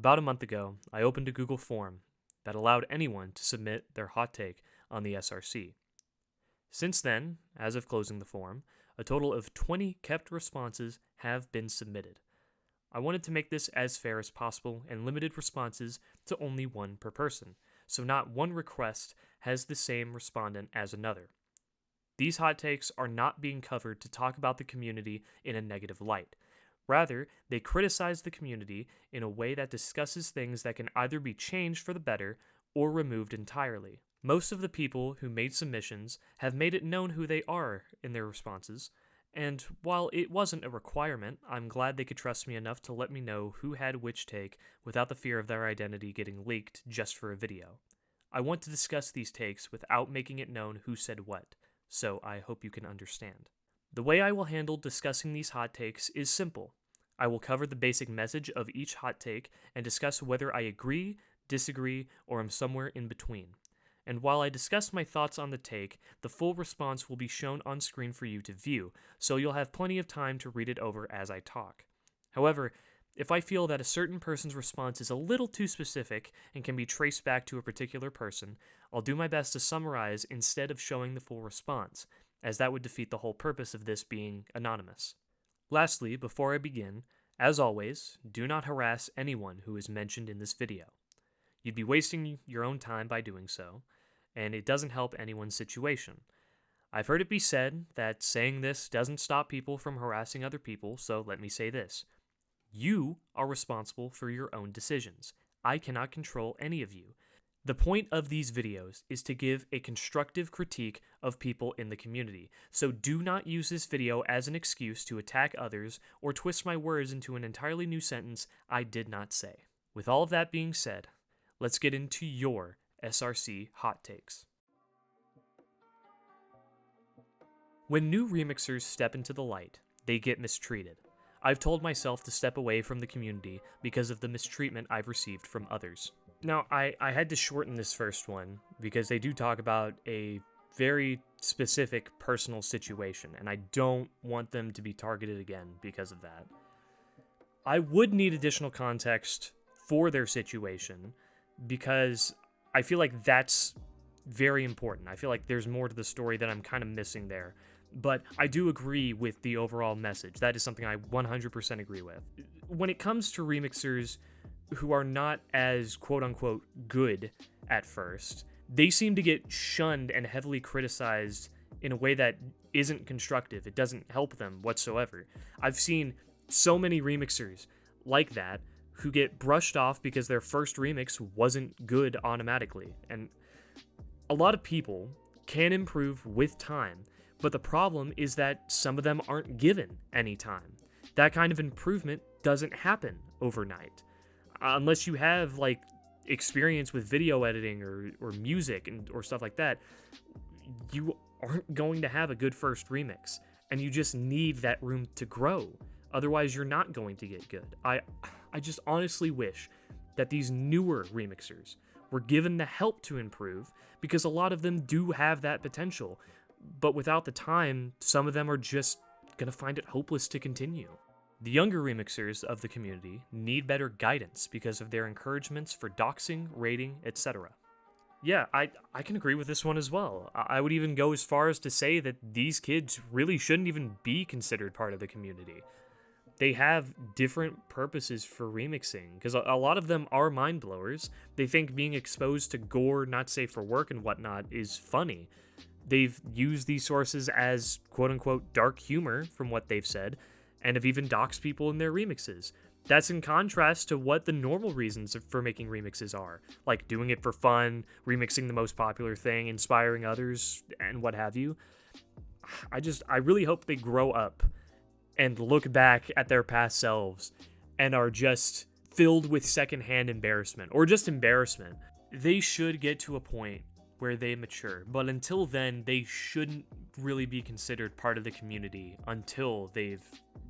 About a month ago, I opened a Google form that allowed anyone to submit their hot take on the SRC. Since then, as of closing the form, a total of 20 kept responses have been submitted. I wanted to make this as fair as possible and limited responses to only one per person, so not one request has the same respondent as another. These hot takes are not being covered to talk about the community in a negative light. Rather, they criticize the community in a way that discusses things that can either be changed for the better or removed entirely. Most of the people who made submissions have made it known who they are in their responses, and while it wasn't a requirement, I'm glad they could trust me enough to let me know who had which take without the fear of their identity getting leaked just for a video. I want to discuss these takes without making it known who said what, so I hope you can understand. The way I will handle discussing these hot takes is simple. I will cover the basic message of each hot take and discuss whether I agree, disagree, or am somewhere in between. And while I discuss my thoughts on the take, the full response will be shown on screen for you to view, so you'll have plenty of time to read it over as I talk. However, if I feel that a certain person's response is a little too specific and can be traced back to a particular person, I'll do my best to summarize instead of showing the full response, as that would defeat the whole purpose of this being anonymous. Lastly, before I begin, as always, do not harass anyone who is mentioned in this video. You'd be wasting your own time by doing so, and it doesn't help anyone's situation. I've heard it be said that saying this doesn't stop people from harassing other people, so let me say this. You are responsible for your own decisions. I cannot control any of you. The point of these videos is to give a constructive critique of people in the community, so do not use this video as an excuse to attack others or twist my words into an entirely new sentence I did not say. With all of that being said, let's get into your SRC hot takes. When new remixers step into the light, they get mistreated. I've told myself to step away from the community because of the mistreatment I've received from others. Now, I had to shorten this first one because they do talk about a very specific personal situation, and I don't want them to be targeted again because of that. I would need additional context for their situation because I feel like that's very important. I feel like there's more to the story that I'm kind of missing there. But I do agree with the overall message. That is something I 100% agree with. When it comes to remixers who are not as quote-unquote good at first, they seem to get shunned and heavily criticized in a way that isn't constructive. It doesn't help them whatsoever. I've seen so many remixers like that who get brushed off because their first remix wasn't good automatically. And a lot of people can improve with time, but the problem is that some of them aren't given any time. That kind of improvement doesn't happen overnight. Unless you have, like, experience with video editing or music or stuff like that, you aren't going to have a good first remix. And you just need that room to grow. Otherwise, you're not going to get good. I just honestly wish that these newer remixers were given the help to improve, because a lot of them do have that potential. But without the time, some of them are just going to find it hopeless to continue. The younger remixers of the community need better guidance because of their encouragements for doxing, rating, etc. Yeah, I can agree with this one as well. I would even go as far as to say that these kids really shouldn't even be considered part of the community. They have different purposes for remixing, because a lot of them are mind blowers. They think being exposed to gore, not safe for work and whatnot is funny. They've used these sources as quote-unquote dark humor, from what they've said, and have even doxed people in their remixes. That's in contrast to what the normal reasons for making remixes are, like doing it for fun, remixing the most popular thing, inspiring others, and what have you. I really hope they grow up and look back at their past selves and are just filled with secondhand embarrassment, or just embarrassment. They should get to a point where they mature, but until then, they shouldn't really be considered part of the community until they've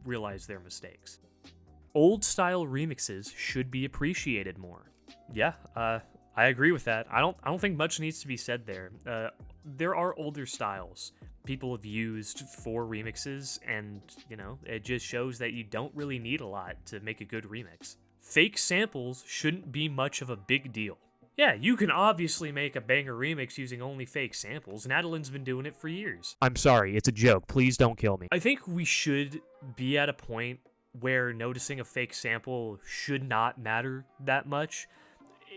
realized their mistakes. Old-style remixes should be appreciated more. Yeah, I agree with that. I don't think much needs to be said there. There are older styles people have used for remixes, and, you know, it just shows that you don't really need a lot to make a good remix. fake samples shouldn't be much of a big deal. Yeah, you can obviously make a banger remix using only fake samples. Natalie's been doing it for years. I'm sorry, it's a joke. Please don't kill me. I think we should be at a point where noticing a fake sample should not matter that much.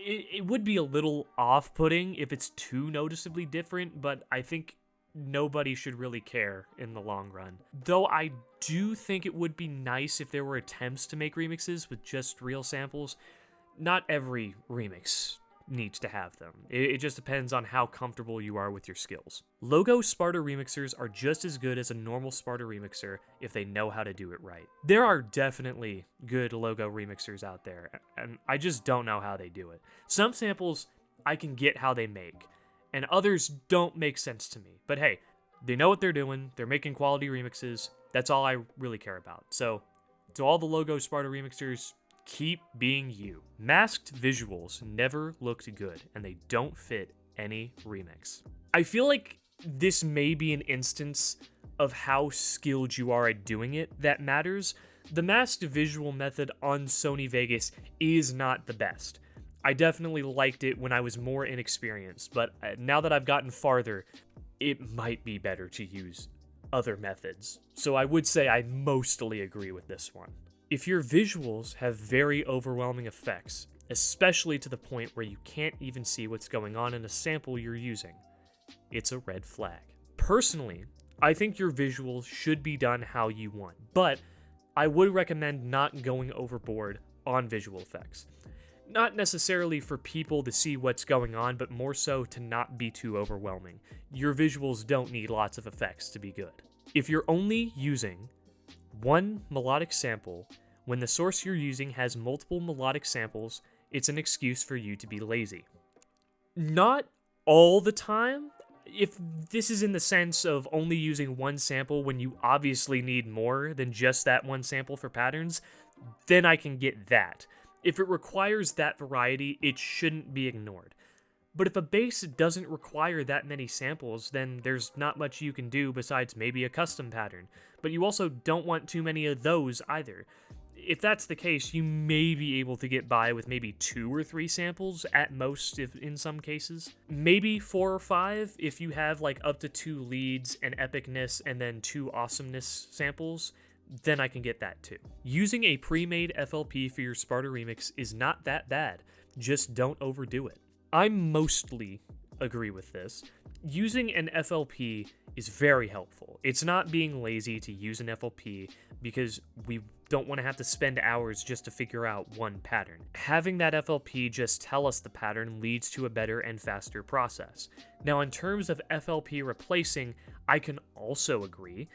It would be a little off-putting if it's too noticeably different, but I think nobody should really care in the long run. Though I do think it would be nice if there were attempts to make remixes with just real samples. Not every remix needs to have them. It just depends on how comfortable you are with your skills. Logo Sparta remixers are just as good as a normal Sparta remixer if they know how to do it right. There are definitely good logo remixers out there, and I just don't know how they do it. Some samples I can get how they make, and others don't make sense to me. But hey, they know what they're doing, they're making quality remixes, that's all I really care about. So, to all the Logo Sparta remixers, keep being you. Masked visuals never looked good, and they don't fit any remix. I feel like this may be an instance of how skilled you are at doing it that matters. The masked visual method on Sony Vegas is not the best. I definitely liked it when I was more inexperienced, but now that I've gotten farther, it might be better to use other methods. So I would say I mostly agree with this one. If your visuals have very overwhelming effects, especially to the point where you can't even see what's going on in a sample you're using, it's a red flag. Personally, I think your visuals should be done how you want, but I would recommend not going overboard on visual effects. Not necessarily for people to see what's going on, but more so to not be too overwhelming. Your visuals don't need lots of effects to be good. If you're only using one melodic sample, when the source you're using has multiple melodic samples, it's an excuse for you to be lazy. Not all the time. If this is in the sense of only using one sample when you obviously need more than just that one sample for patterns, then I can get that. If it requires that variety, it shouldn't be ignored. But if a bass doesn't require that many samples, then there's not much you can do besides maybe a custom pattern. But you also don't want too many of those either. If that's the case, you may be able to get by with maybe 2 or 3 samples at most if in some cases. Maybe 4 or 5 if you have like up to 2 leads, an epicness, and then 2 awesomeness samples. Then I can get that too. Using a pre-made FLP for your Sparta remix is not that bad, just don't overdo it. I mostly agree with this. Using an FLP is very helpful. It's not being lazy to use an FLP because we don't want to have to spend hours just to figure out one pattern. Having that FLP just tell us the pattern leads to a better and faster process. Now, in terms of FLP replacing, I can also agree.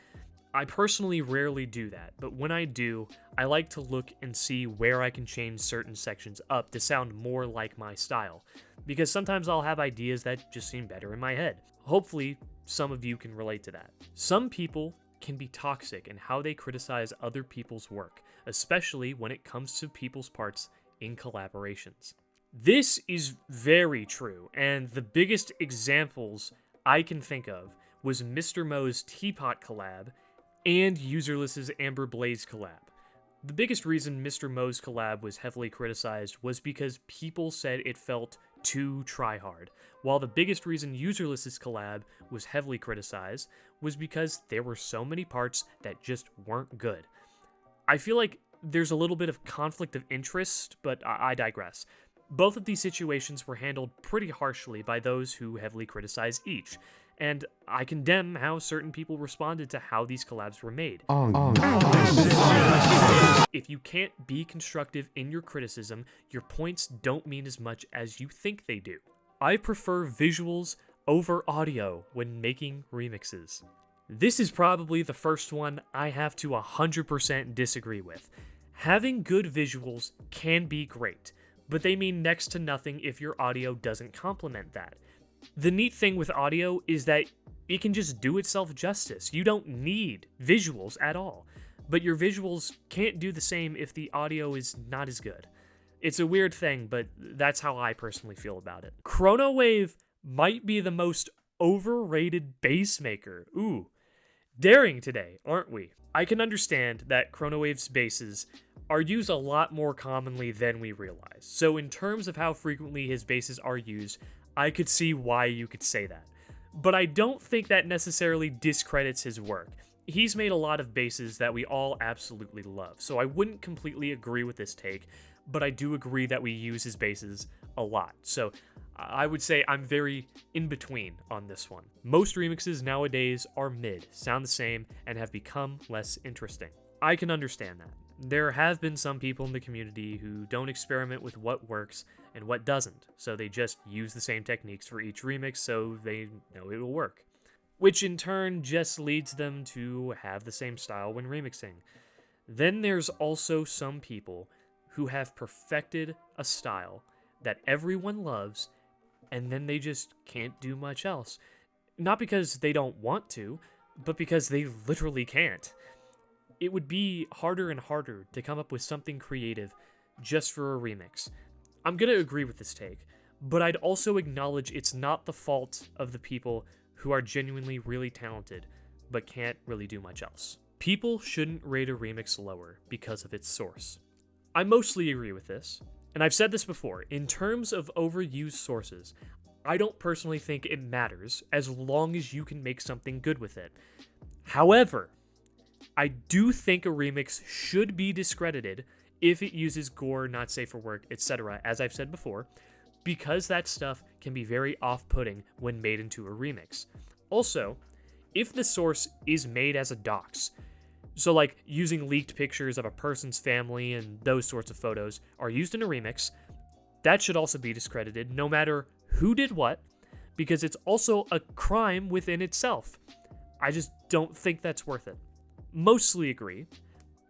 I personally rarely do that, but when I do, I like to look and see where I can change certain sections up to sound more like my style, because sometimes I'll have ideas that just seem better in my head. Hopefully, some of you can relate to that. Some people can be toxic in how they criticize other people's work, especially when it comes to people's parts in collaborations. This is very true, and the biggest examples I can think of was Mr. Mo's Teapot collab and Userless's Amber Blaze collab. The biggest reason Mr. Mo's collab was heavily criticized was because people said it felt too try-hard, while the biggest reason Userless's collab was heavily criticized was because there were so many parts that just weren't good. I feel like there's a little bit of conflict of interest, but I digress. Both of these situations were handled pretty harshly by those who heavily criticized each, and I condemn how certain people responded to how these collabs were made. If you can't be constructive in your criticism, your points don't mean as much as you think they do. I prefer visuals over audio when making remixes. This is probably the first one I have to 100% disagree with. Having good visuals can be great, but they mean next to nothing if your audio doesn't complement that. The neat thing with audio is that it can just do itself justice. You don't need visuals at all, but your visuals can't do the same if the audio is not as good. It's a weird thing, but that's how I personally feel about it. Chronowave might be the most overrated bass maker. Ooh, daring today, aren't we? I can understand that Chronowave's basses are used a lot more commonly than we realize. So in terms of how frequently his basses are used, I could see why you could say that. But I don't think that necessarily discredits his work. He's made a lot of basses that we all absolutely love, so I wouldn't completely agree with this take, but I do agree that we use his basses a lot. So I would say I'm very in between on this one. Most remixes nowadays are mid, sound the same, and have become less interesting. I can understand that. There have been some people in the community who don't experiment with what works and what doesn't, so they just use the same techniques for each remix so they know it'll work. Which in turn just leads them to have the same style when remixing. Then there's also some people who have perfected a style that everyone loves, and then they just can't do much else. Not because they don't want to, but because they literally can't. It would be harder and harder to come up with something creative just for a remix. I'm gonna agree with this take, but I'd also acknowledge it's not the fault of the people who are genuinely really talented, but can't really do much else. People shouldn't rate a remix lower because of its source. I mostly agree with this, and I've said this before, in terms of overused sources, I don't personally think it matters as long as you can make something good with it. However, I do think a remix should be discredited if it uses gore, not safe for work, etc., as I've said before, because that stuff can be very off-putting when made into a remix. Also, if the source is made as a dox, so like using leaked pictures of a person's family and those sorts of photos are used in a remix, that should also be discredited no matter who did what, because it's also a crime within itself. I just don't think that's worth it. Mostly agree,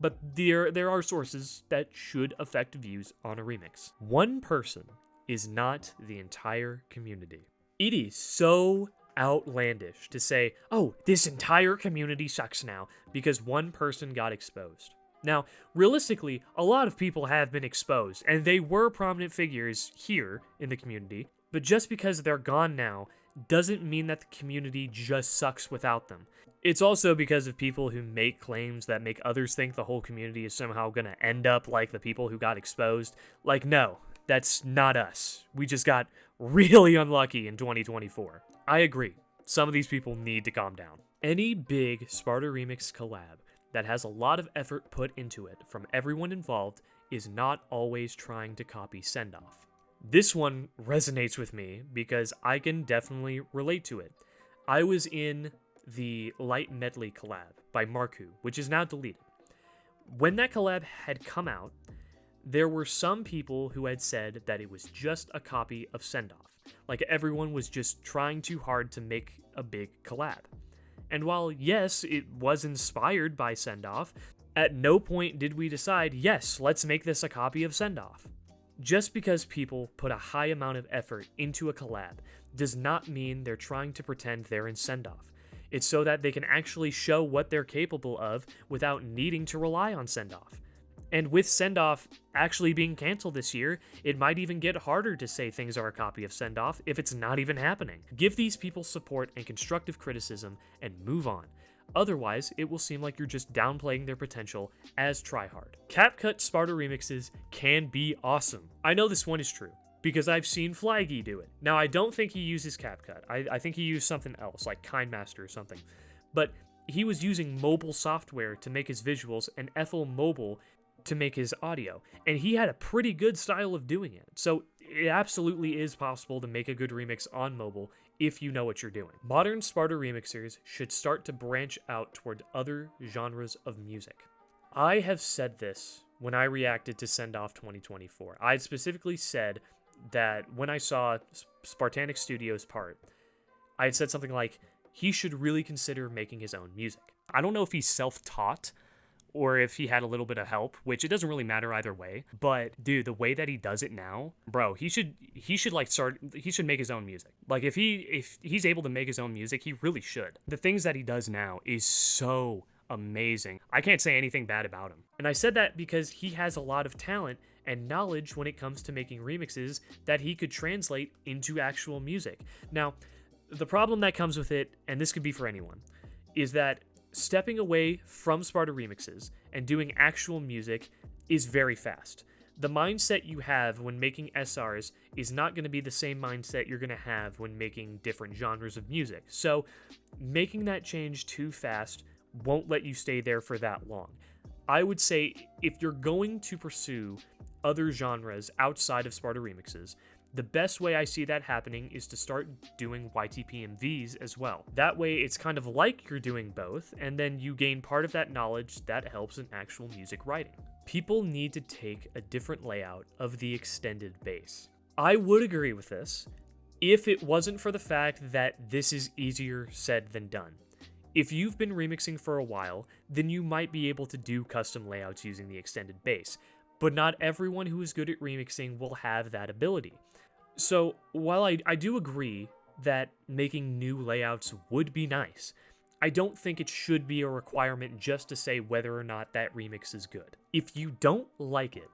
but there are sources that should affect views on a remix. One person is not the entire community. It is so outlandish to say, oh, this entire community sucks now because one person got exposed. Now, realistically, a lot of people have been exposed, and they were prominent figures here in the community, but just because they're gone now doesn't mean that the community just sucks without them. It's also because of people who make claims that make others think the whole community is somehow gonna end up like the people who got exposed. Like, no, that's not us. We just got really unlucky in 2024. I agree. Some of these people need to calm down. Any big Sparta Remix collab that has a lot of effort put into it from everyone involved is not always trying to copy Sendoff. This one resonates with me because I can definitely relate to it. I was in the Light Medley collab by Marku, which is now deleted. When that collab had come out, there were some people who had said that it was just a copy of Sendoff, like everyone was just trying too hard to make a big collab. And while yes, it was inspired by Sendoff, at no point did we decide, yes, let's make this a copy of Sendoff. Just because people put a high amount of effort into a collab does not mean they're trying to pretend they're in Sendoff. It's so that they can actually show what they're capable of without needing to rely on Sendoff. And with Sendoff actually being canceled this year, it might even get harder to say things are a copy of Sendoff if it's not even happening. Give these people support and constructive criticism and move on. Otherwise, it will seem like you're just downplaying their potential as tryhard. CapCut Sparta remixes can be awesome. I know this one is true, because I've seen Flaggy do it. Now, I don't think he uses CapCut. I think he used something else, like KindMaster or something. But he was using mobile software to make his visuals and FL Mobile to make his audio. And he had a pretty good style of doing it. So it absolutely is possible to make a good remix on mobile if you know what you're doing. Modern Sparta remixers should start to branch out toward other genres of music. I have said this when I reacted to Sendoff 2024. I specifically said that when I saw Spartanic Studios' part, I had said something like, he should really consider making his own music. I don't know if he's self-taught or if he had a little bit of help, which it doesn't really matter either way. But dude, the way that he does it now, bro, he should make his own music. Like if he's able to make his own music, he really should. The things that he does now is so amazing. I can't say anything bad about him. And I said that because he has a lot of talent and knowledge when it comes to making remixes that he could translate into actual music. Now, the problem that comes with it, and this could be for anyone, is that stepping away from Sparta remixes and doing actual music is very fast. The mindset you have when making SRs is not going to be the same mindset you're going to have when making different genres of music. So making that change too fast won't let you stay there for that long. I would say if you're going to pursue other genres outside of Sparta remixes, the best way I see that happening is to start doing YTP MVs as well. That way it's kind of like you're doing both, and then you gain part of that knowledge that helps in actual music writing. People need to take a different layout of the extended bass. I would agree with this if it wasn't for the fact that this is easier said than done. If you've been remixing for a while, then you might be able to do custom layouts using the extended bass, but not everyone who is good at remixing will have that ability. So while I do agree that making new layouts would be nice, I don't think it should be a requirement just to say whether or not that remix is good. If you don't like it,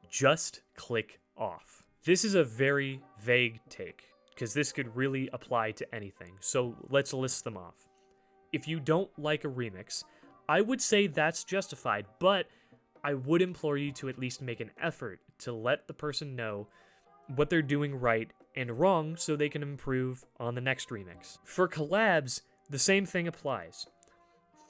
just click off. This is a very vague take, because this could really apply to anything, so let's list them off. If you don't like a remix, I would say that's justified, but I would implore you to at least make an effort to let the person know what they're doing right and wrong so they can improve on the next remix. For collabs, the same thing applies.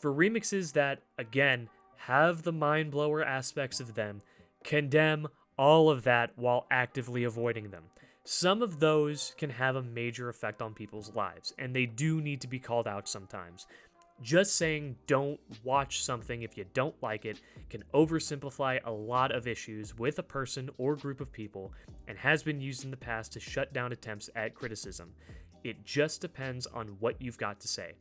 For remixes that, again, have the mind-blower aspects of them, condemn all of that while actively avoiding them. Some of those can have a major effect on people's lives, and they do need to be called out sometimes. Just saying don't watch something if you don't like it can oversimplify a lot of issues with a person or group of people and has been used in the past to shut down attempts at criticism. It just depends on what you've got to say.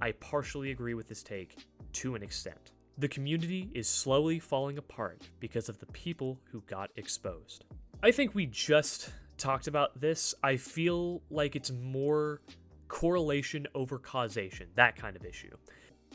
I partially agree with this take to an extent. The community is slowly falling apart because of the people who got exposed. I think we just talked about this. I feel like it's more correlation over causation, that kind of issue.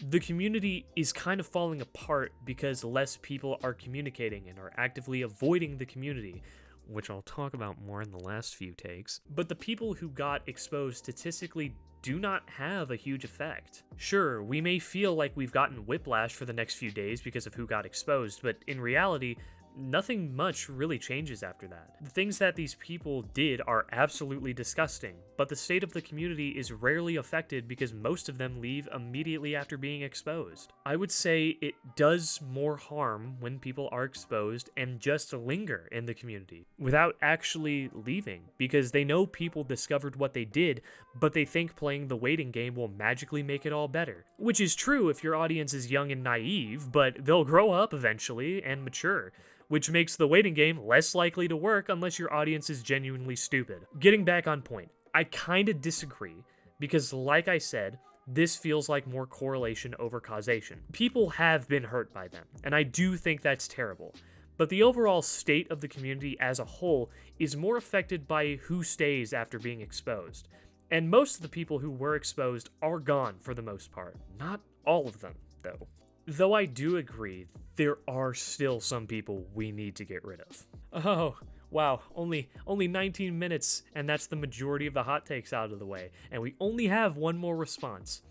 The community is kind of falling apart because less people are communicating and are actively avoiding the community, which I'll talk about more in the last few takes. But the people who got exposed statistically do not have a huge effect. Sure, we may feel like we've gotten whiplash for the next few days because of who got exposed, but in reality, nothing much really changes after that. The things that these people did are absolutely disgusting, but the state of the community is rarely affected because most of them leave immediately after being exposed. I would say it does more harm when people are exposed and just linger in the community without actually leaving, because they know people discovered what they did, but they think playing the waiting game will magically make it all better. Which is true if your audience is young and naive, but they'll grow up eventually and mature, which makes the waiting game less likely to work unless your audience is genuinely stupid. Getting back on point, I kinda disagree, because like I said, this feels like more correlation over causation. People have been hurt by them, and I do think that's terrible. But the overall state of the community as a whole is more affected by who stays after being exposed. And most of the people who were exposed are gone for the most part. Not all of them, though. Though I do agree, there are still some people we need to get rid of. Oh, wow, only 19 minutes, and that's the majority of the hot takes out of the way, and we only have one more response.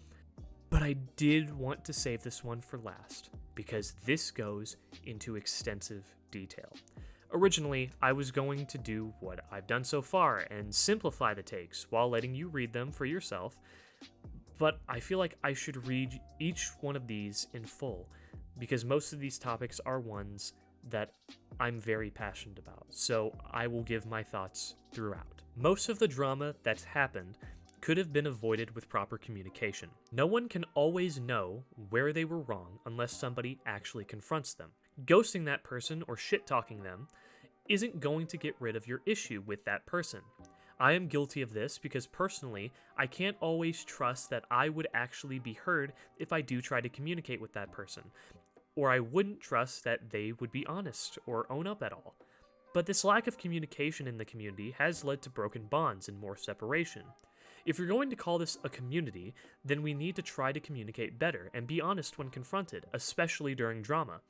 But I did want to save this one for last, because this goes into extensive detail. Originally, I was going to do what I've done so far and simplify the takes while letting you read them for yourself, but I feel like I should read each one of these in full, because most of these topics are ones that I'm very passionate about, so I will give my thoughts throughout. Most of the drama that's happened could have been avoided with proper communication. No one can always know where they were wrong unless somebody actually confronts them. Ghosting that person or shit-talking them isn't going to get rid of your issue with that person. I am guilty of this because personally, I can't always trust that I would actually be heard if I do try to communicate with that person, or I wouldn't trust that they would be honest or own up at all. But this lack of communication in the community has led to broken bonds and more separation. If you're going to call this a community, then we need to try to communicate better and be honest when confronted, especially during drama,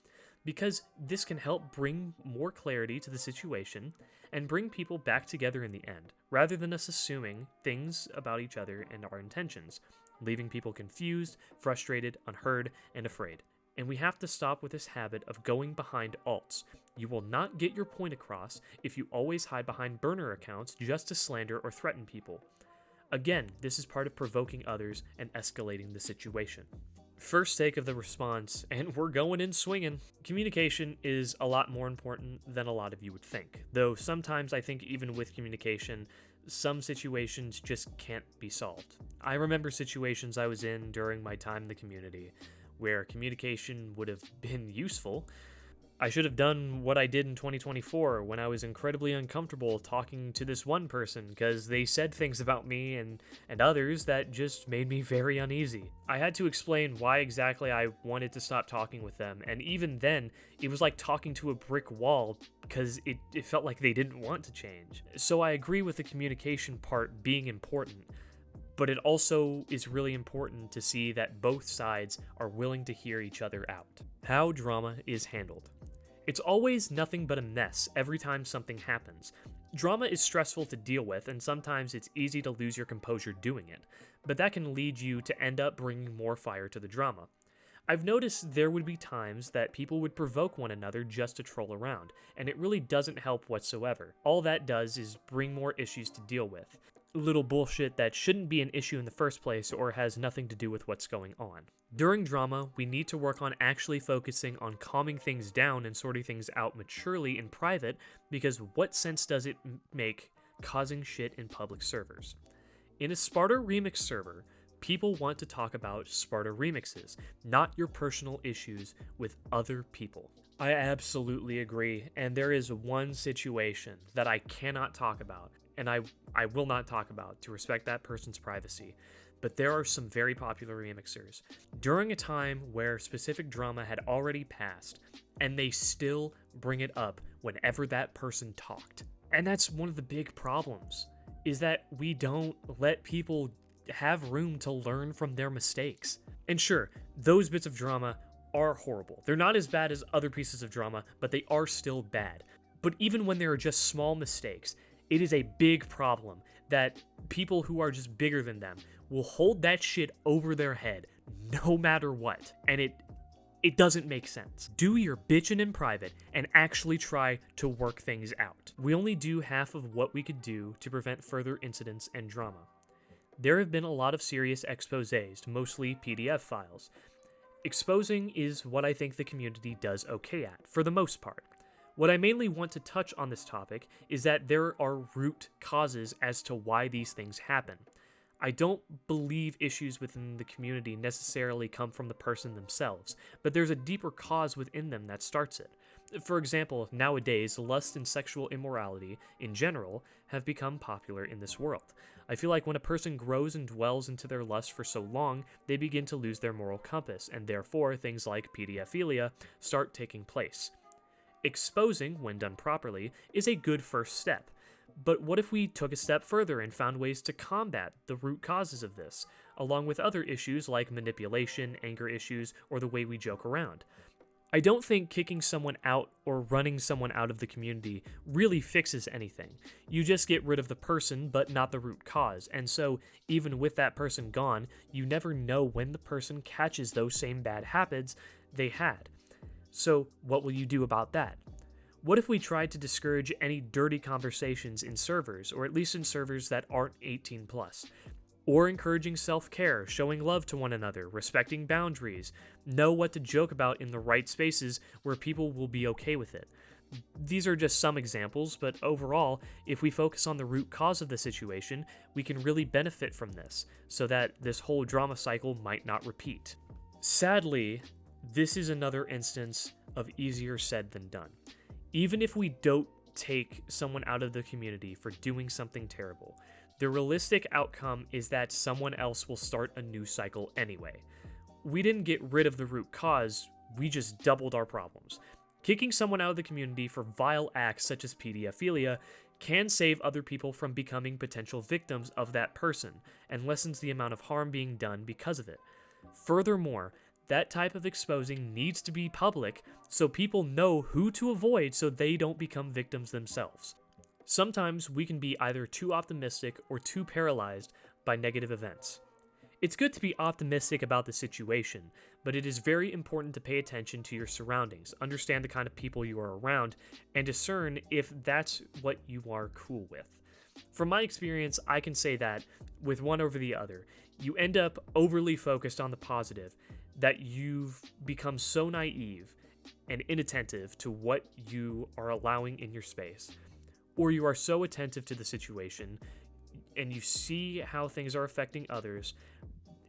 because this can help bring more clarity to the situation and bring people back together in the end, rather than us assuming things about each other and our intentions, leaving people confused, frustrated, unheard, and afraid. And we have to stop with this habit of going behind alts. You will not get your point across if you always hide behind burner accounts just to slander or threaten people. Again, this is part of provoking others and escalating the situation. First take of the response, and we're going in swinging. Communication is a lot more important than a lot of you would think, though sometimes I think even with communication, some situations just can't be solved. I remember situations I was in during my time in the community where communication would have been useful. I should have done what I did in 2024 when I was incredibly uncomfortable talking to this one person because they said things about me and others that just made me very uneasy. I had to explain why exactly I wanted to stop talking with them, and even then, it was like talking to a brick wall because it felt like they didn't want to change. So I agree with the communication part being important, but it also is really important to see that both sides are willing to hear each other out. How drama is handled. It's always nothing but a mess every time something happens. Drama is stressful to deal with, and sometimes it's easy to lose your composure doing it, but that can lead you to end up bringing more fire to the drama. I've noticed there would be times that people would provoke one another just to troll around, and it really doesn't help whatsoever. All that does is bring more issues to deal with. Little bullshit that shouldn't be an issue in the first place or has nothing to do with what's going on. During drama, we need to work on actually focusing on calming things down and sorting things out maturely in private, because what sense does it make causing shit in public servers? In a Sparta remix server, people want to talk about Sparta remixes, not your personal issues with other people. I absolutely agree, and there is one situation that I cannot talk about, and I will not talk about to respect that person's privacy, but there are some very popular remixers during a time where specific drama had already passed, and they still bring it up whenever that person talked. And that's one of the big problems, is that we don't let people have room to learn from their mistakes. And sure, those bits of drama are horrible. They're not as bad as other pieces of drama, but they are still bad. But even when there are just small mistakes, it is a big problem that people who are just bigger than them will hold that shit over their head no matter what. And it doesn't make sense. Do your bitching in private and actually try to work things out. We only do half of what we could do to prevent further incidents and drama. There have been a lot of serious exposés, mostly PDF files. Exposing is what I think the community does okay at, for the most part. What I mainly want to touch on this topic is that there are root causes as to why these things happen. I don't believe issues within the community necessarily come from the person themselves, but there's a deeper cause within them that starts it. For example, nowadays, lust and sexual immorality, in general, have become popular in this world. I feel like when a person grows and dwells into their lust for so long, they begin to lose their moral compass, and therefore things like pedophilia start taking place. Exposing, when done properly, is a good first step. But what if we took a step further and found ways to combat the root causes of this, along with other issues like manipulation, anger issues, or the way we joke around? I don't think kicking someone out or running someone out of the community really fixes anything. You just get rid of the person, but not the root cause, and so, even with that person gone, you never know when the person catches those same bad habits they had. So, what will you do about that? What if we tried to discourage any dirty conversations in servers, or at least in servers that aren't 18 plus? Or encouraging self-care, showing love to one another, respecting boundaries, know what to joke about in the right spaces where people will be okay with it. These are just some examples, but overall, if we focus on the root cause of the situation, we can really benefit from this, so that this whole drama cycle might not repeat. Sadly, this is another instance of easier said than done. Even if we don't take someone out of the community for doing something terrible, the realistic outcome is that someone else will start a new cycle anyway. We didn't get rid of the root cause, we just doubled our problems. Kicking someone out of the community for vile acts such as pedophilia can save other people from becoming potential victims of that person, and lessens the amount of harm being done because of it. Furthermore, that type of exposing needs to be public so people know who to avoid so they don't become victims themselves. Sometimes we can be either too optimistic or too paralyzed by negative events. It's good to be optimistic about the situation, but it is very important to pay attention to your surroundings, understand the kind of people you are around, and discern if that's what you are cool with. From my experience, I can say that, with one over the other, you end up overly focused on the positive that you've become so naive and inattentive to what you are allowing in your space, or you are so attentive to the situation and you see how things are affecting others,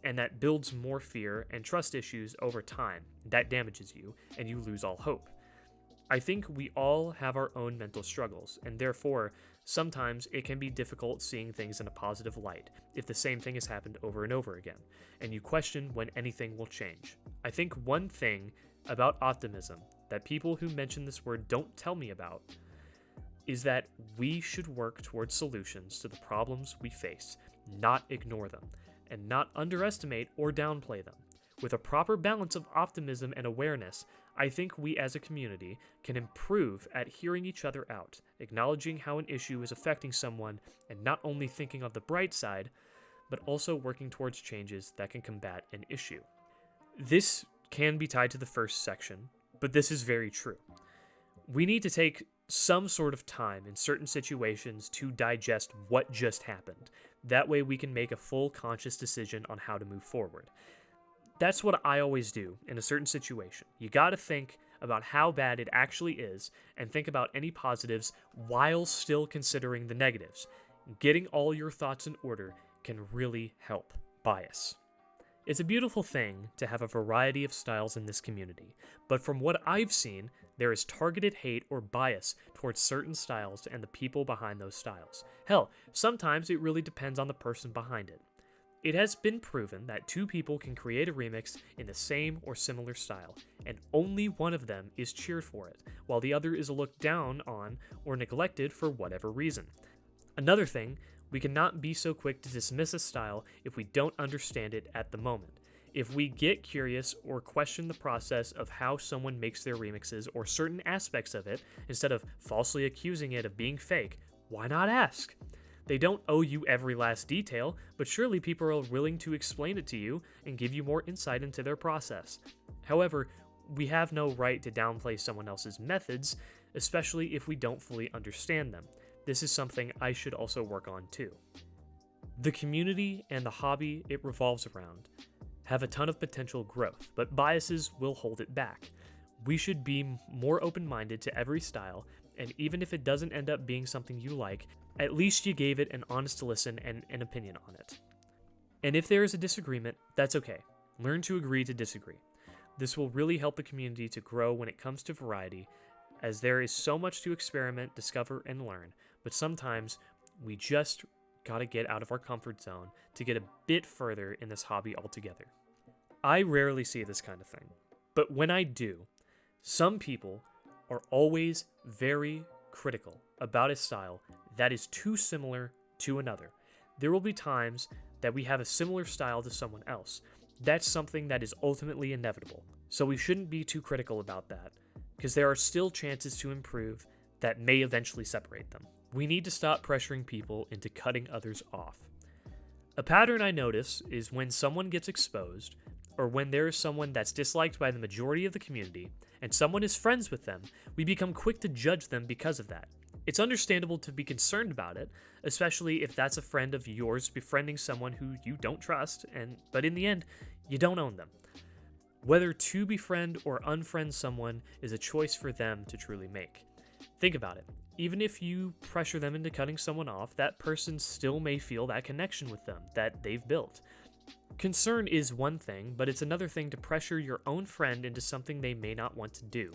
and that builds more fear and trust issues over time. That damages you, and you lose all hope. I think we all have our own mental struggles, and therefore, sometimes it can be difficult seeing things in a positive light if the same thing has happened over and over again, and you question when anything will change. I think one thing about optimism that people who mention this word don't tell me about is that we should work towards solutions to the problems we face, not ignore them, and not underestimate or downplay them. With a proper balance of optimism and awareness, I think we as a community can improve at hearing each other out, acknowledging how an issue is affecting someone, and not only thinking of the bright side, but also working towards changes that can combat an issue. This can be tied to the first section, but this is very true. We need to take some sort of time in certain situations to digest what just happened. That way we can make a full conscious decision on how to move forward. That's what I always do in a certain situation. You gotta think about how bad it actually is and think about any positives while still considering the negatives. Getting all your thoughts in order can really help bias. It's a beautiful thing to have a variety of styles in this community, but from what I've seen, there is targeted hate or bias towards certain styles and the people behind those styles. Hell, sometimes it really depends on the person behind it. It has been proven that two people can create a remix in the same or similar style, and only one of them is cheered for it, while the other is looked down on or neglected for whatever reason. Another thing, we cannot be so quick to dismiss a style if we don't understand it at the moment. If we get curious or question the process of how someone makes their remixes or certain aspects of it, instead of falsely accusing it of being fake, why not ask? They don't owe you every last detail, but surely people are willing to explain it to you and give you more insight into their process. However, we have no right to downplay someone else's methods, especially if we don't fully understand them. This is something I should also work on too. The community and the hobby it revolves around have a ton of potential growth, but biases will hold it back. We should be more open-minded to every style, and even if it doesn't end up being something you like, at least you gave it an honest listen and an opinion on it. And if there is a disagreement, that's okay. Learn to agree to disagree. This will really help the community to grow when it comes to variety, as there is so much to experiment, discover, and learn, but sometimes we just gotta get out of our comfort zone to get a bit further in this hobby altogether. I rarely see this kind of thing, but when I do, some people are always very critical about a style that is too similar to another. There will be times that we have a similar style to someone else. That's something that is ultimately inevitable, so we shouldn't be too critical about that, because there are still chances to improve that may eventually separate them. We need to stop pressuring people into cutting others off. A pattern I notice is when someone gets exposed, or when there is someone that's disliked by the majority of the community, and someone is friends with them, we become quick to judge them because of that. It's understandable to be concerned about it, especially if that's a friend of yours befriending someone who you don't trust, but in the end, you don't own them. Whether to befriend or unfriend someone is a choice for them to truly make. Think about it. Even if you pressure them into cutting someone off, that person still may feel that connection with them that they've built. Concern is one thing, but it's another thing to pressure your own friend into something they may not want to do.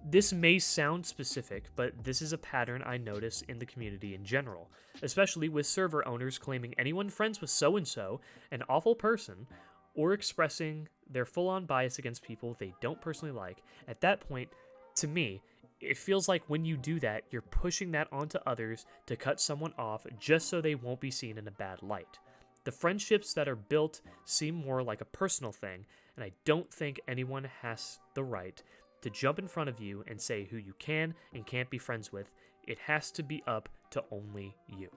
This may sound specific, but this is a pattern I notice in the community in general, especially with server owners claiming anyone friends with so-and-so an awful person, or expressing their full-on bias against people they don't personally like. At that point, to me, it feels like when you do that, you're pushing that onto others to cut someone off just so they won't be seen in a bad light. The friendships that are built seem more like a personal thing, and I don't think anyone has the right to jump in front of you and say who you can and can't be friends with. It has to be up to only you.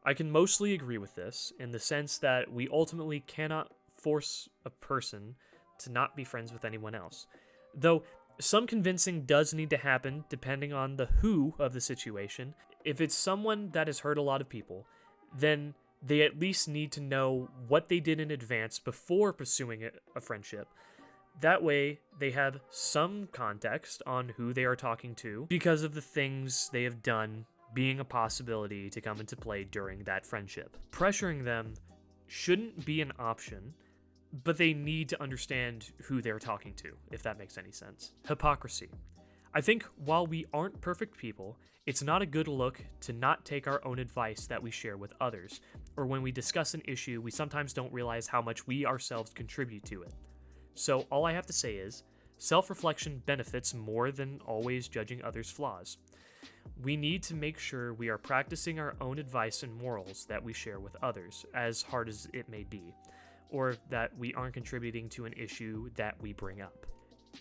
I can mostly agree with this in the sense that we ultimately cannot force a person to not be friends with anyone else. Though some convincing does need to happen depending on the who of the situation. If it's someone that has hurt a lot of people, then they at least need to know what they did in advance before pursuing a friendship. That way, they have some context on who they are talking to because of the things they have done being a possibility to come into play during that friendship. Pressuring them shouldn't be an option, but they need to understand who they're talking to, if that makes any sense. Hypocrisy. I think while we aren't perfect people, it's not a good look to not take our own advice that we share with others, or when we discuss an issue, we sometimes don't realize how much we ourselves contribute to it. So all I have to say is, self-reflection benefits more than always judging others' flaws. We need to make sure we are practicing our own advice and morals that we share with others, as hard as it may be, or that we aren't contributing to an issue that we bring up.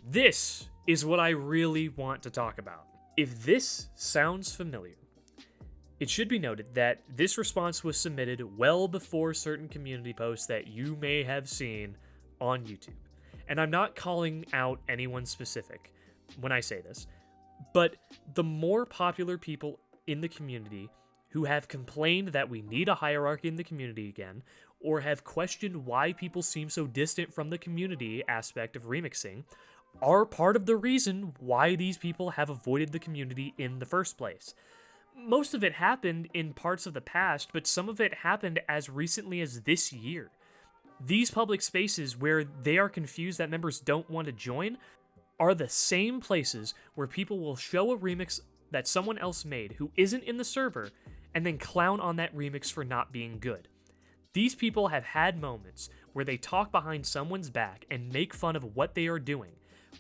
This is what I really want to talk about. If this sounds familiar, it should be noted that this response was submitted well before certain community posts that you may have seen on YouTube. And I'm not calling out anyone specific when I say this, but the more popular people in the community who have complained that we need a hierarchy in the community again, or have questioned why people seem so distant from the community aspect of remixing, are part of the reason why these people have avoided the community in the first place. Most of it happened in parts of the past, but some of it happened as recently as this year. These public spaces where they are confused that members don't want to join are the same places where people will show a remix that someone else made who isn't in the server and then clown on that remix for not being good. These people have had moments where they talk behind someone's back and make fun of what they are doing,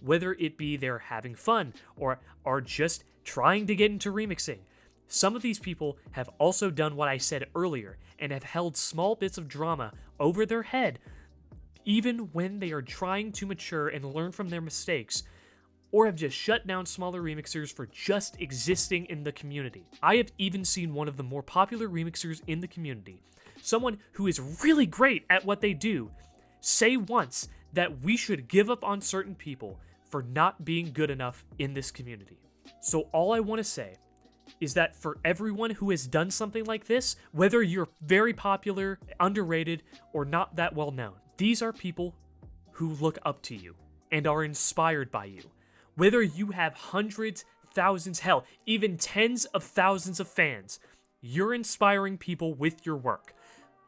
whether it be they're having fun or are just trying to get into remixing. Some of these people have also done what I said earlier and have held small bits of drama over their head even when they are trying to mature and learn from their mistakes, or have just shut down smaller remixers for just existing in the community. I have even seen one of the more popular remixers in the community, someone who is really great at what they do, say once that we should give up on certain people for not being good enough in this community. So all I want to say is that for everyone who has done something like this, whether you're very popular, underrated, or not that well known, these are people who look up to you and are inspired by you. Whether you have hundreds, thousands, hell, even tens of thousands of fans, you're inspiring people with your work.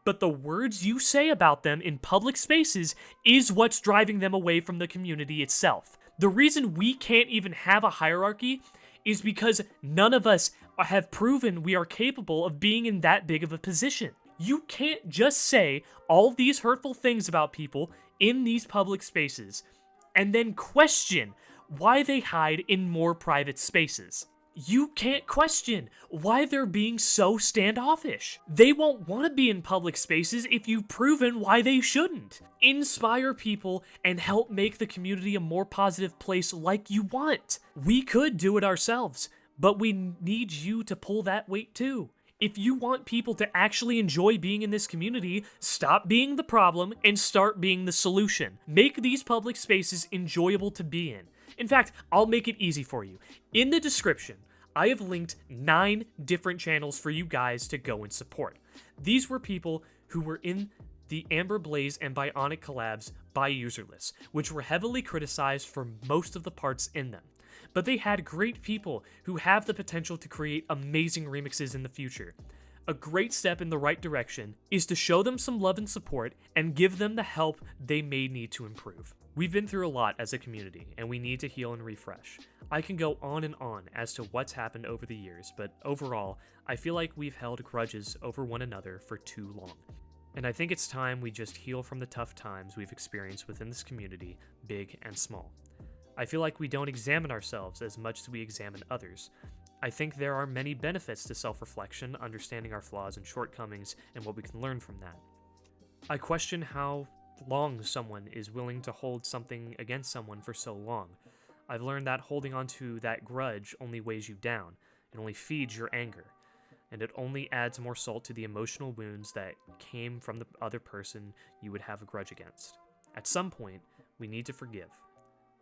But the words you say about them in public spaces is what's driving them away from the community itself. The reason we can't even have a hierarchy is because none of us have proven we are capable of being in that big of a position. You can't just say all these hurtful things about people in these public spaces and then question why they hide in more private spaces. You can't question why they're being so standoffish. They won't want to be in public spaces if you've proven why they shouldn't. Inspire people and help make the community a more positive place like you want. We could do it ourselves, but we need you to pull that weight too. If you want people to actually enjoy being in this community, stop being the problem and start being the solution. Make these public spaces enjoyable to be in. In fact, I'll make it easy for you. In the description, I have linked 9 different channels for you guys to go and support. These were people who were in the Amber Blaze and Bionic collabs by Userless, which were heavily criticized for most of the parts in them. But they had great people who have the potential to create amazing remixes in the future. A great step in the right direction is to show them some love and support and give them the help they may need to improve. We've been through a lot as a community, and we need to heal and refresh. I can go on and on as to what's happened over the years, but overall, I feel like we've held grudges over one another for too long. And I think it's time we just heal from the tough times we've experienced within this community, big and small. I feel like we don't examine ourselves as much as we examine others. I think there are many benefits to self-reflection, understanding our flaws and shortcomings, and what we can learn from that. I question how long someone is willing to hold something against someone for so long. I've learned that holding on to that grudge only weighs you down, and only feeds your anger. and it only adds more salt to the emotional wounds that came from the other person you would have a grudge against. At some point, we need to forgive.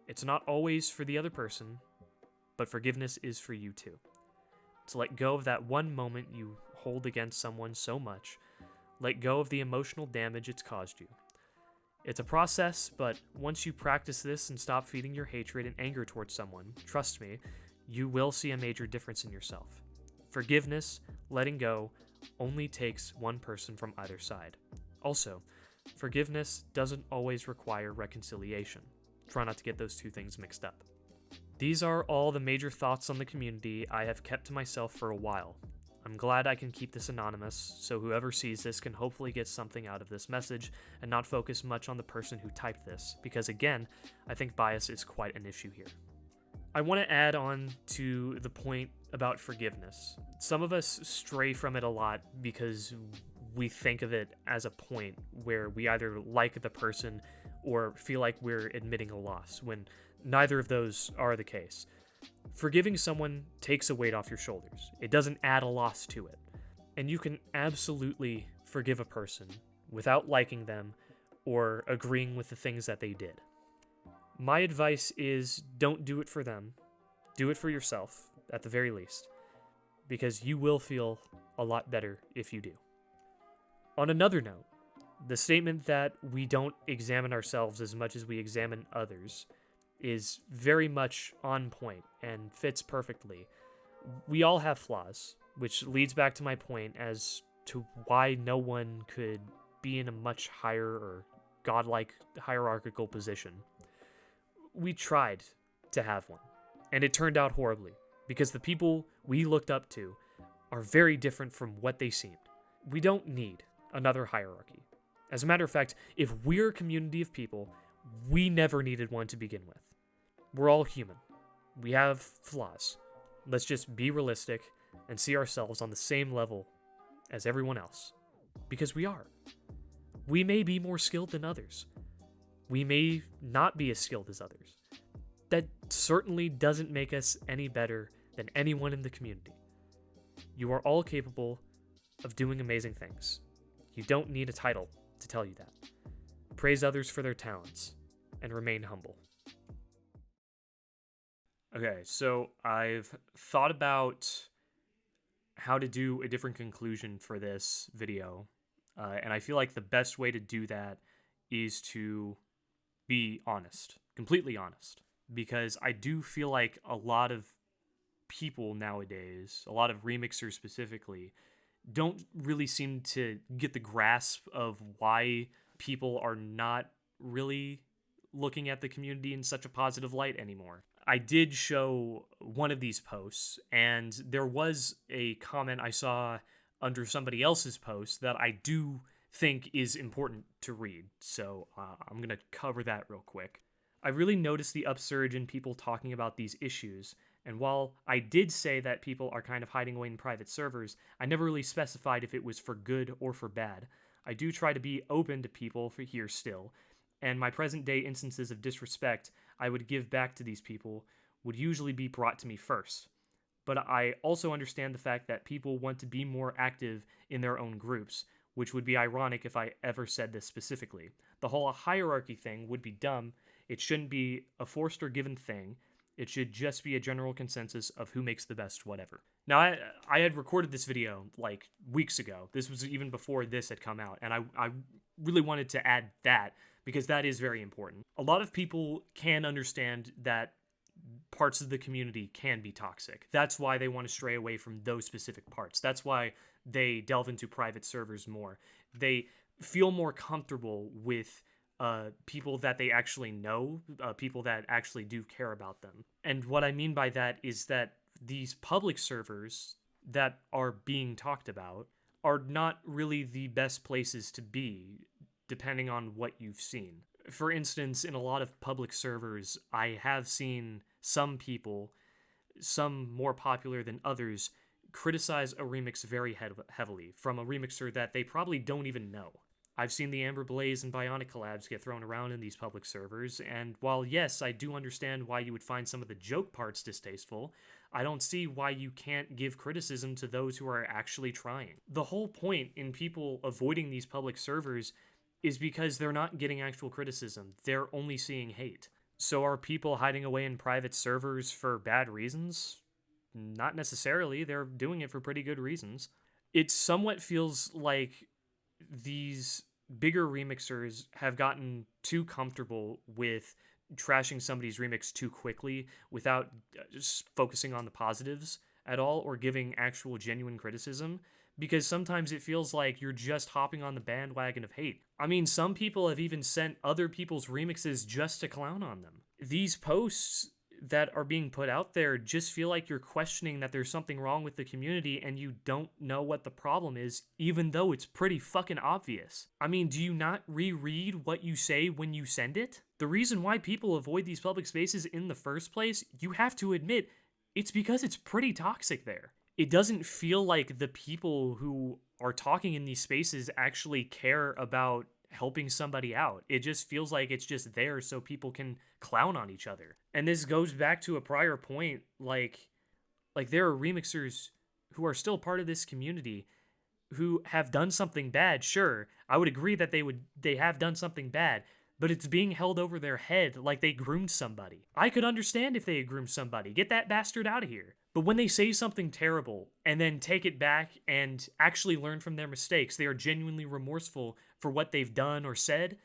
It's not always for the other person, but forgiveness is for you too. To let go of that one moment you hold against someone so much, let go of the emotional damage it's caused you. It's a process, but once you practice this and stop feeding your hatred and anger towards someone, trust me, you will see a major difference in yourself. Forgiveness, letting go, only takes one person from either side. Also, forgiveness doesn't always require reconciliation. Try not to get those two things mixed up. These are all the major thoughts on the community I have kept to myself for a while. I'm glad I can keep this anonymous, so whoever sees this can hopefully get something out of this message and not focus much on the person who typed this, because again, I think bias is quite an issue here. I want to add on to the point about forgiveness. Some of us stray from it a lot because we think of it as a point where we either like the person or feel like we're admitting a loss, when neither of those are the case. Forgiving someone takes a weight off your shoulders. It doesn't add a loss to it. And you can absolutely forgive a person without liking them or agreeing with the things that they did. My advice is don't do it for them. Do it for yourself, at the very least, because you will feel a lot better if you do. On another note, the statement that we don't examine ourselves as much as we examine others is very much on point and fits perfectly. We all have flaws, which leads back to my point as to why no one could be in a much higher or godlike hierarchical position. We tried to have one, and it turned out horribly, because the people we looked up to are very different from what they seemed. We don't need another hierarchy. As a matter of fact, if we're a community of people, we never needed one to begin with. We're all human. We have flaws. Let's just be realistic and see ourselves on the same level as everyone else. Because we are. We may be more skilled than others. We may not be as skilled as others. That certainly doesn't make us any better than anyone in the community. You are all capable of doing amazing things. You don't need a title to tell you that. Praise others for their talents and remain humble. Okay, so I've thought about how to do a different conclusion for this video, and I feel like the best way to do that is to be honest, completely honest, because I do feel like a lot of people nowadays, a lot of remixers specifically, don't really seem to get the grasp of why people are not really looking at the community in such a positive light anymore. I did show one of these posts, and there was a comment I saw under somebody else's post that I do think is important to read, so I'm going to cover that real quick. I really noticed the upsurge in people talking about these issues, and while I did say that people are kind of hiding away in private servers, I never really specified if it was for good or for bad. I do try to be open to people for here still, and my present-day instances of disrespect I would give back to these people would usually be brought to me first. But I also understand the fact that people want to be more active in their own groups, which would be ironic if I ever said this specifically. The whole hierarchy thing would be dumb. It shouldn't be a forced or given thing. It should just be a general consensus of who makes the best whatever. Now, I had recorded this video like weeks ago. This was even before this had come out, and I really wanted to add that because that is very important. A lot of people can understand that parts of the community can be toxic. That's why they want to stray away from those specific parts. That's why they delve into private servers more. They feel more comfortable with people that they actually know, people that actually do care about them. And what I mean by that is that these public servers that are being talked about are not really the best places to be, depending on what you've seen. For instance, in a lot of public servers, I have seen some people, some more popular than others, criticize a remix very heavily from a remixer that they probably don't even know. I've seen the Amber Blaze and Bionic collabs get thrown around in these public servers, and while yes, I do understand why you would find some of the joke parts distasteful, I don't see why you can't give criticism to those who are actually trying. The whole point in people avoiding these public servers is because they're not getting actual criticism. They're only seeing hate. So are people hiding away in private servers for bad reasons? Not necessarily. They're doing it for pretty good reasons. It somewhat feels like these bigger remixers have gotten too comfortable with trashing somebody's remix too quickly without just focusing on the positives at all or giving actual genuine criticism, because sometimes it feels like you're just hopping on the bandwagon of hate. I mean, some people have even sent other people's remixes just to clown on them. These posts that are being put out there just feel like you're questioning that there's something wrong with the community and you don't know what the problem is, even though it's pretty fucking obvious. I mean, do you not reread what you say when you send it? The reason why people avoid these public spaces in the first place, you have to admit, it's because it's pretty toxic there. It doesn't feel like the people who are talking in these spaces actually care about helping somebody out. It just feels like it's just there so people can clown on each other. And this goes back to a prior point, like there are remixers who are still part of this community who have done something bad. Sure, I would agree that they have done something bad, but it's being held over their head like they groomed somebody. I could understand if they had groomed somebody. Get that bastard out of here. But when they say something terrible and then take it back and actually learn from their mistakes, they are genuinely remorseful for what they've done or said,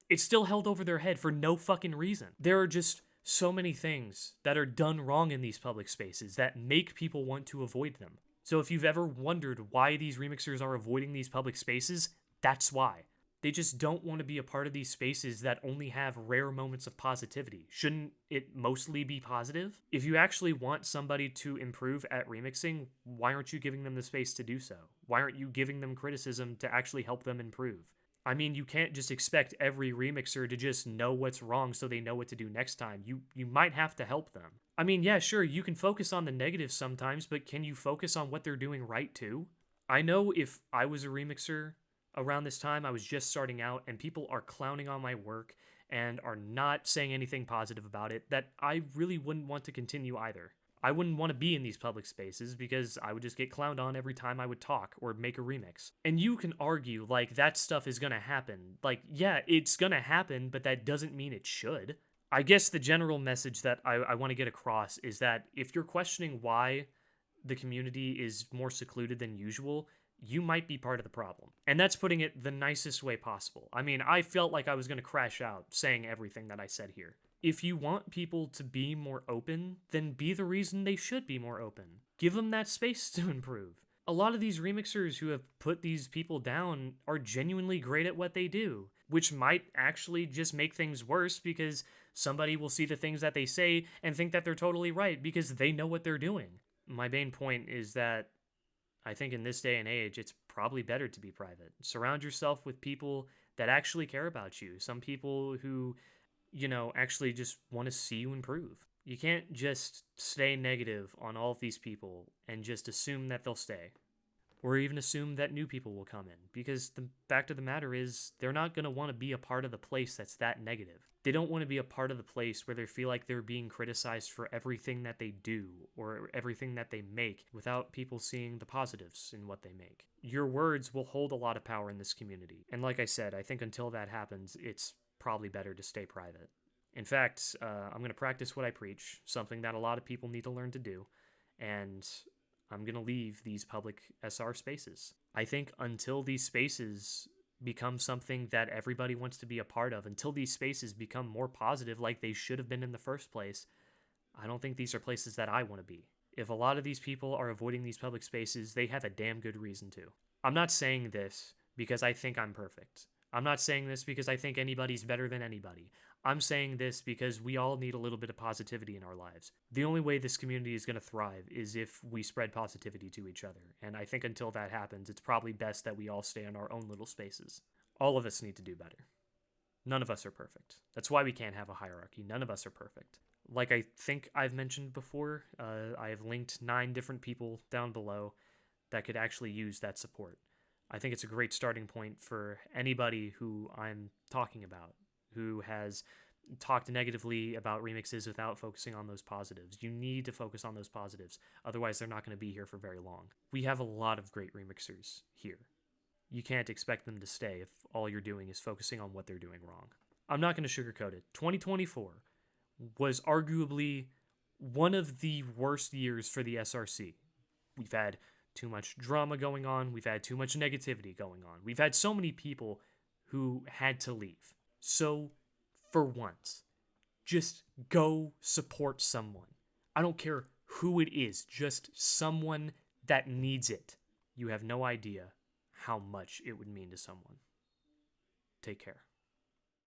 it's still held over their head for no fucking reason. There are just so many things that are done wrong in these public spaces that make people want to avoid them. So if you've ever wondered why these remixers are avoiding these public spaces, that's why. They just don't want to be a part of these spaces that only have rare moments of positivity. Shouldn't it mostly be positive? If you actually want somebody to improve at remixing, why aren't you giving them the space to do so? Why aren't you giving them criticism to actually help them improve? I mean, you can't just expect every remixer to just know what's wrong so they know what to do next time. You might have to help them. I mean, yeah, sure, you can focus on the negatives sometimes, but can you focus on what they're doing right too? I know if I was a remixer around this time, I was just starting out, and people are clowning on my work and are not saying anything positive about it, that I really wouldn't want to continue either. I wouldn't want to be in these public spaces because I would just get clowned on every time I would talk or make a remix. And you can argue, like, that stuff is gonna happen. Like, yeah, it's gonna happen, but that doesn't mean it should. I guess the general message that I want to get across is that if you're questioning why the community is more secluded than usual, you might be part of the problem. And that's putting it the nicest way possible. I mean, I felt like I was going to crash out saying everything that I said here. If you want people to be more open, then be the reason they should be more open. Give them that space to improve. A lot of these remixers who have put these people down are genuinely great at what they do, which might actually just make things worse because somebody will see the things that they say and think that they're totally right because they know what they're doing. My main point is that I think in this day and age, it's probably better to be private. Surround yourself with people that actually care about you. Some people who, actually just want to see you improve. You can't just stay negative on all of these people and just assume that they'll stay. Or even assume that new people will come in. Because the fact of the matter is, they're not going to want to be a part of the place that's that negative. They don't want to be a part of the place where they feel like they're being criticized for everything that they do or everything that they make without people seeing the positives in what they make. Your words will hold a lot of power in this community. And like I said, I think until that happens, it's probably better to stay private. In fact, I'm going to practice what I preach, something that a lot of people need to learn to do. And I'm going to leave these public SR spaces. I think until these spaces become something that everybody wants to be a part of, until these spaces become more positive like they should have been in the first place, I don't think these are places that I want to be. If a lot of these people are avoiding these public spaces, they have a damn good reason to. I'm not saying this because I think I'm perfect. I'm not saying this because I think anybody's better than anybody. I'm saying this because we all need a little bit of positivity in our lives. The only way this community is going to thrive is if we spread positivity to each other. And I think until that happens, it's probably best that we all stay in our own little spaces. All of us need to do better. None of us are perfect. That's why we can't have a hierarchy. None of us are perfect. Like I think I've mentioned before, I have linked 9 different people down below that could actually use that support. I think it's a great starting point for anybody who I'm talking about, who has talked negatively about remixes without focusing on those positives. You need to focus on those positives. Otherwise, they're not going to be here for very long. We have a lot of great remixers here. You can't expect them to stay if all you're doing is focusing on what they're doing wrong. I'm not going to sugarcoat it. 2024 was arguably one of the worst years for the SRC. We've had too much drama going on. We've had too much negativity going on. We've had so many people who had to leave. So, for once, just go support someone. I don't care who it is, just someone that needs it. You have no idea how much it would mean to someone. Take care.